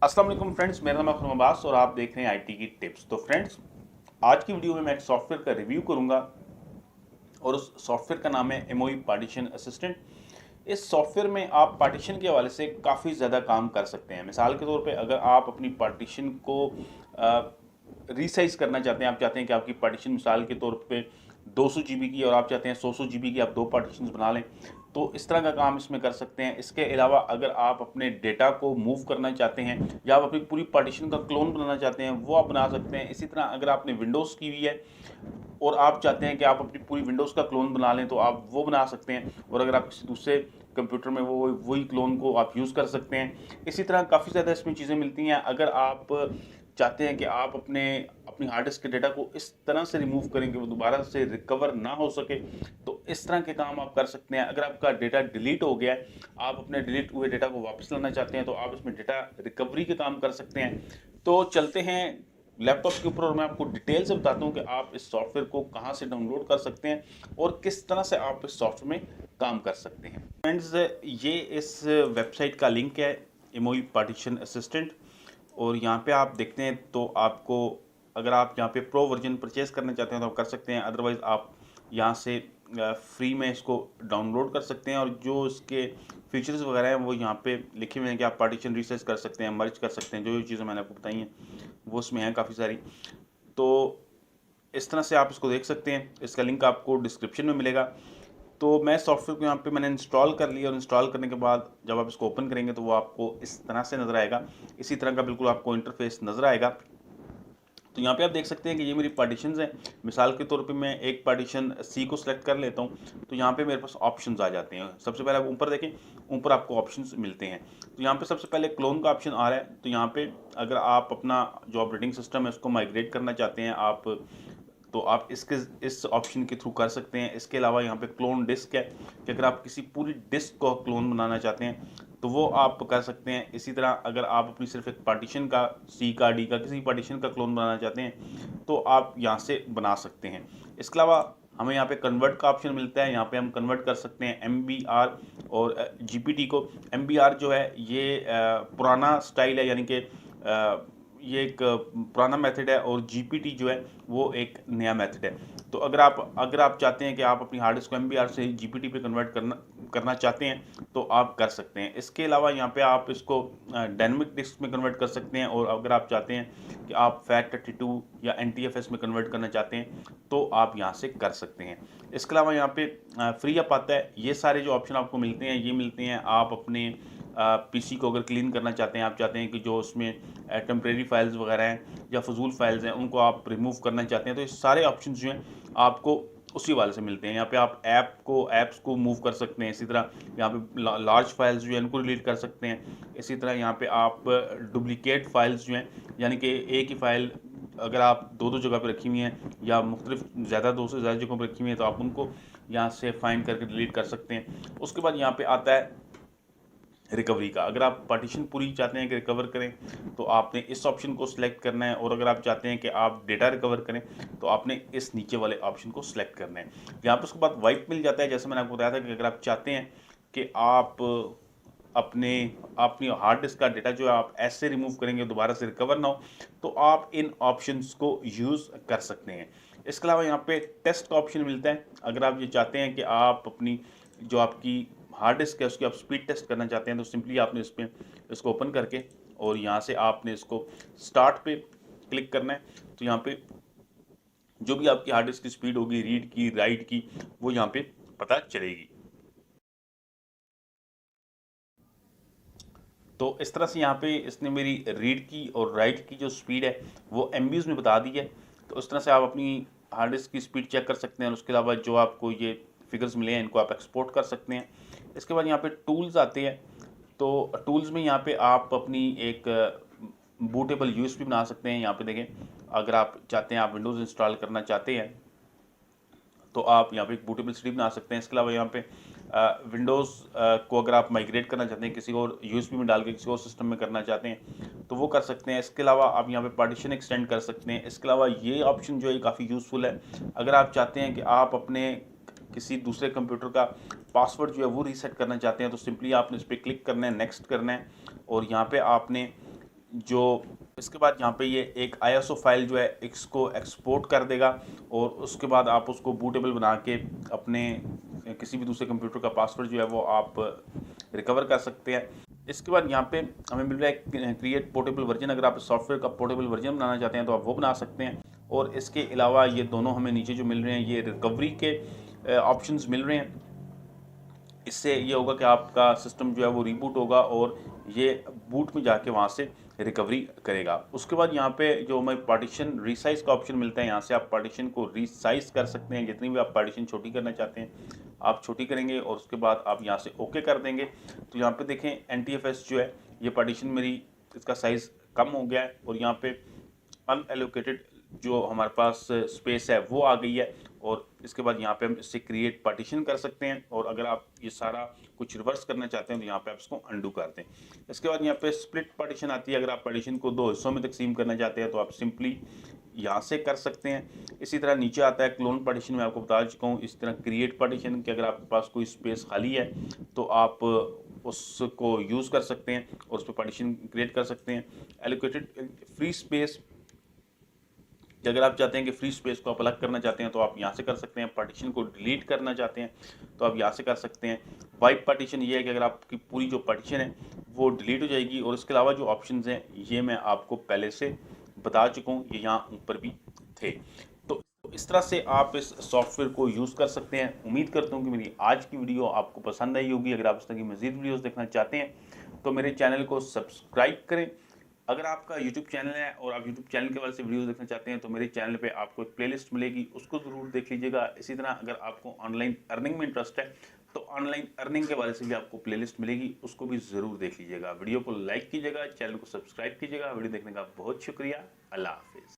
अस्सलाम वालेकुम फ्रेंड्स, मेरा नाम है खुरम अब्बास और आप देख रहे हैं आईटी की टिप्स। तो फ्रेंड्स, आज की वीडियो में मैं एक सॉफ्टवेयर का रिव्यू करूंगा और उस सॉफ्टवेयर का नाम है एमओई पार्टीशन असिस्टेंट। इस सॉफ्टवेयर में आप पार्टीशन के हवाले से काफ़ी ज़्यादा काम कर सकते हैं। मिसाल के तौर पे अगर आप अपनी पार्टीशन को रीसाइज करना चाहते हैं, आप चाहते हैं कि आपकी पार्टीशन मिसाल के तौर पे 200 जीबी की और आप चाहते हैं 100 जीबी की, आप दो पार्टीशन बना लें, तो इस तरह का काम इसमें कर सकते हैं। इसके अलावा अगर आप अपने डेटा को मूव करना चाहते हैं या आप अपनी पूरी पार्टीशन का क्लोन बनाना चाहते हैं, वो आप बना सकते हैं। इसी तरह अगर आपने विंडोज़ की हुई है और आप चाहते हैं कि आप अपनी पूरी विंडोज़ का क्लोन बना लें, तो आप वो बना सकते हैं। और अगर आप किसी दूसरे कंप्यूटर में वो वही क्लोन को आप यूज़ कर सकते हैं। इसी तरह काफ़ी ज़्यादा इसमें चीज़ें मिलती हैं। अगर आप चाहते हैं कि आप अपनी हार्ड डिस्क के डेटा को इस तरह से रिमूव करें कि वो दोबारा से रिकवर ना हो सके, तो इस तरह के काम आप कर सकते हैं। अगर आपका डेटा डिलीट हो गया है, आप अपने डिलीट हुए डेटा को वापस लाना चाहते हैं, तो आप इसमें डेटा रिकवरी के काम कर सकते हैं। तो चलते हैं लैपटॉप के ऊपर और मैं आपको डिटेल से बताता हूँ कि आप इस सॉफ्टवेयर को कहाँ से डाउनलोड कर सकते हैं और किस तरह से आप इस सॉफ्टवेयर में काम कर सकते हैं। फ्रेंड्स, ये इस वेबसाइट का लिंक है, एमओई पार्टीशन असिस्टेंट। और यहाँ पे आप देखते हैं तो आपको, अगर आप यहाँ पे प्रो वर्जन परचेज करना चाहते हैं तो आप कर सकते हैं, अदरवाइज़ आप यहाँ से फ्री में इसको डाउनलोड कर सकते हैं। और जो इसके फीचर्स वगैरह हैं वो यहाँ पे लिखे हुए हैं कि आप पार्टीशन रीसेट कर सकते हैं, मर्ज कर सकते हैं, जो चीज़ें मैंने आपको बताई हैं वो उसमें हैं काफ़ी सारी। तो इस तरह से आप इसको देख सकते हैं, इसका लिंक आपको डिस्क्रिप्शन में मिलेगा। तो मैं सॉफ्टवेयर को यहाँ पे मैंने इंस्टॉल कर लिया और इंस्टॉल करने के बाद जब आप इसको ओपन करेंगे तो वो आपको इस तरह से नज़र आएगा। इसी तरह का बिल्कुल आपको इंटरफेस नज़र आएगा। तो यहाँ पे आप देख सकते हैं कि ये मेरी पार्टीशंस हैं। मिसाल के तौर पे मैं एक पार्टीशन सी को सिलेक्ट कर लेता हूँ, तो यहाँ पे मेरे पास ऑप्शंस आ जाते हैं। सबसे पहले आप ऊपर देखें, ऊपर आपको ऑप्शंस मिलते हैं। तो यहाँ पे सबसे पहले क्लोन का ऑप्शन आ रहा है। तो यहाँ पे अगर आप अपना जो ऑपरेटिंग सिस्टम है उसको माइग्रेट करना चाहते हैं आप, तो आप इस ऑप्शन के थ्रू कर सकते हैं। इसके अलावा यहाँ पे क्लोन डिस्क है कि अगर आप किसी पूरी डिस्क को क्लोन बनाना चाहते हैं तो वो आप कर सकते हैं। इसी तरह अगर आप अपनी सिर्फ एक पार्टीशन का, सी का, डी का, किसी पार्टीशन का क्लोन बनाना चाहते हैं तो आप यहाँ से बना सकते हैं। इसके अलावा हमें यहाँ पे कन्वर्ट का ऑप्शन मिलता है। यहाँ पे हम कन्वर्ट कर सकते हैं MBR और GPT को। MBR जो है ये पुराना स्टाइल है, यानी कि ये एक पुराना मेथड है, और GPT जो है वो एक नया मेथड है। तो अगर आप चाहते हैं कि आप अपनी हार्ड डिस्क को MBR से GPT पे कन्वर्ट करना चाहते हैं तो आप कर सकते हैं। इसके अलावा यहाँ पे आप इसको डायनेमिक डिस्क में कन्वर्ट कर सकते हैं, और अगर आप चाहते हैं कि आप FAT32 या NTFS में कन्वर्ट करना चाहते हैं तो आप यहाँ से कर सकते हैं। इसके अलावा यहाँ पे फ्री अप आता है। ये सारे जो ऑप्शन आपको मिलते हैं, ये मिलते हैं आप अपने PC को अगर क्लीन करना चाहते हैं, आप चाहते हैं कि जो उसमें टेम्परेरी फाइल्स वगैरह हैं या फजूल फाइल्स हैं उनको आप रिमूव करना चाहते हैं, तो ये सारे ऑप्शंस जो हैं आपको उसी वाले से मिलते हैं। यहाँ पे आप ऐप्स को मूव कर सकते हैं। इसी तरह यहाँ पे लार्ज फाइल्स जो है इनको डिलीट कर सकते हैं। इसी तरह यहाँ पे आप डुप्लीकेट फाइल्स जो हैं, यानी कि एक ही फाइल अगर आप दो दो जगह पे रखी हुई हैं या मुख्तलिफ दो से ज़्यादा जगहों पर रखी हुई हैं, तो आप उनको यहाँ से फाइंड करके डिलीट कर सकते हैं। उसके बाद यहाँ पे आता है रिकवरी का। अगर आप पार्टीशन पूरी चाहते हैं कि रिकवर करें तो आपने इस ऑप्शन को सिलेक्ट करना है, और अगर आप चाहते हैं कि आप डेटा रिकवर करें तो आपने इस नीचे वाले ऑप्शन को सिलेक्ट करना है। यहाँ पर उसके बाद वाइप मिल जाता है। जैसे मैंने आपको बताया था कि अगर आप चाहते हैं कि आप अपनी हार्ड डिस्क का डेटा जो है आप ऐसे रिमूव करेंगे दोबारा से रिकवर ना हो, तो आप इन ऑप्शंस को यूज़ कर सकते हैं। इसके अलावा यहाँ पे टेस्ट का ऑप्शन मिलता है। अगर आप ये चाहते हैं कि आप अपनी जो आपकी हार्ड डिस्क है उसकी आप स्पीड टेस्ट करना चाहते हैं, तो सिंपली आपने इसको ओपन करके और यहाँ से आपने इसको स्टार्ट पे क्लिक करना है। तो यहाँ पे जो भी आपकी हार्ड डिस्क की स्पीड होगी, रीड की, राइट की, वो यहाँ पे पता चलेगी। तो इस तरह से यहाँ पे इसने मेरी रीड की और राइट की जो स्पीड है वो MBs में बता दी है। तो इस तरह से आप अपनी हार्ड डिस्क की स्पीड चेक कर सकते हैं। और उसके अलावा जो आपको ये फिगर्स मिले हैं इनको आप एक्सपोर्ट कर सकते हैं। इसके बाद यहाँ पे टूल्स आते हैं। तो टूल्स में यहाँ पे आप अपनी एक बूटेबल USB बना सकते हैं। यहाँ पे देखें, अगर आप चाहते हैं, आप विंडोज़ इंस्टॉल करना चाहते हैं तो आप यहाँ पे एक बूटेबल CD बना सकते हैं। इसके अलावा यहाँ पे विंडोज़ को अगर आप माइग्रेट करना चाहते हैं, किसी और USB में डाल के किसी और सिस्टम में करना चाहते हैं तो वो कर सकते हैं। इसके अलावा आप यहाँ पे पार्टीशन एक्सटेंड कर सकते हैं। इसके अलावा ये ऑप्शन जो है काफ़ी यूज़फुल है। अगर आप चाहते हैं कि आप अपने किसी दूसरे कंप्यूटर का पासवर्ड जो है वो रीसेट करना चाहते हैं, तो सिंपली आपने इस पर क्लिक करना है, नेक्स्ट करना है, और यहाँ पे आपने जो इसके बाद यहाँ पे ये एक ISO फाइल जो है इसको एक्सपोर्ट कर देगा और उसके बाद आप उसको बूटेबल बना के अपने किसी भी दूसरे कंप्यूटर का पासवर्ड जो है वो आप रिकवर कर सकते हैं। इसके बाद यहाँ पे हमें मिल रहा है क्रिएट पोर्टेबल वर्जन। अगर आप सॉफ्टवेयर का पोर्टेबल वर्जन बनाना चाहते हैं तो आप वो बना सकते हैं। और इसके अलावा ये दोनों हमें नीचे जो मिल रहे हैं ये रिकवरी के ऑप्शंस मिल रहे हैं। इससे ये होगा कि आपका सिस्टम जो है वो रीबूट होगा और ये बूट में जाके वहाँ से रिकवरी करेगा। उसके बाद यहाँ पे जो हमें पार्टीशन रीसाइज का ऑप्शन मिलता है, यहाँ से आप पार्टीशन को रीसाइज कर सकते हैं। जितनी भी आप पार्टीशन छोटी करना चाहते हैं आप छोटी करेंगे और उसके बाद आप यहाँ से ओके कर देंगे। तो यहाँ पे देखें NTFS जो है ये पार्टीशन मेरी इसका साइज़ कम हो गया है और यहाँ पे अनएलोकेटेड जो हमारे पास स्पेस है वो आ गई है। और इसके बाद यहाँ पे हम इससे क्रिएट पार्टीशन कर सकते हैं और अगर आप ये सारा कुछ रिवर्स करना चाहते हैं तो यहाँ पे आप इसको अंडू कर दें। इसके बाद यहाँ पे स्प्लिट पार्टीशन आती है। अगर आप पार्टीशन को 2 हिस्सों में तकसीम करना चाहते हैं तो आप सिंपली यहाँ से कर सकते हैं। इसी तरह नीचे आता है क्लोन पार्टीशन, मैं आपको बता चुका हूँ। इस तरह क्रिएट पार्टीशन कि अगर आपके पास कोई स्पेस खाली है तो आप उसको यूज़ कर सकते हैं और उस पर पार्टीशन क्रिएट कर सकते हैं। एलोकेटेड फ्री स्पेस कि अगर आप चाहते हैं कि फ्री स्पेस को आप अलग करना चाहते हैं तो आप यहाँ से कर सकते हैं। पार्टीशन को डिलीट करना चाहते हैं तो आप यहाँ से कर सकते हैं। वाइप पार्टीशन ये है कि अगर आपकी पूरी जो पार्टीशन है वो डिलीट हो जाएगी। और इसके अलावा जो ऑप्शंस हैं ये मैं आपको पहले से बता चुका हूँ, ये यहाँ ऊपर भी थे। तो इस तरह से आप इस सॉफ्टवेयर को यूज़ कर सकते हैं। उम्मीद करता हूँ कि मेरी आज की वीडियो आपको पसंद आई होगी। अगर आप इस तरह की मज़ीद वीडियोज़ देखना चाहते हैं तो मेरे चैनल को सब्सक्राइब करें। अगर आपका YouTube चैनल है और आप YouTube चैनल के वाले से वीडियोस देखना चाहते हैं तो मेरे चैनल पे आपको एक प्लेलिस्ट मिलेगी, उसको ज़रूर देख लीजिएगा। इसी तरह अगर आपको ऑनलाइन अर्निंग में इंटरेस्ट है तो ऑनलाइन अर्निंग के वाले से भी आपको प्लेलिस्ट मिलेगी, उसको भी ज़रूर देख लीजिएगा। वीडियो को लाइक कीजिएगा, चैनल को सब्सक्राइब कीजिएगा। वीडियो देखने का बहुत शुक्रिया। अल्लाह हाफिज़।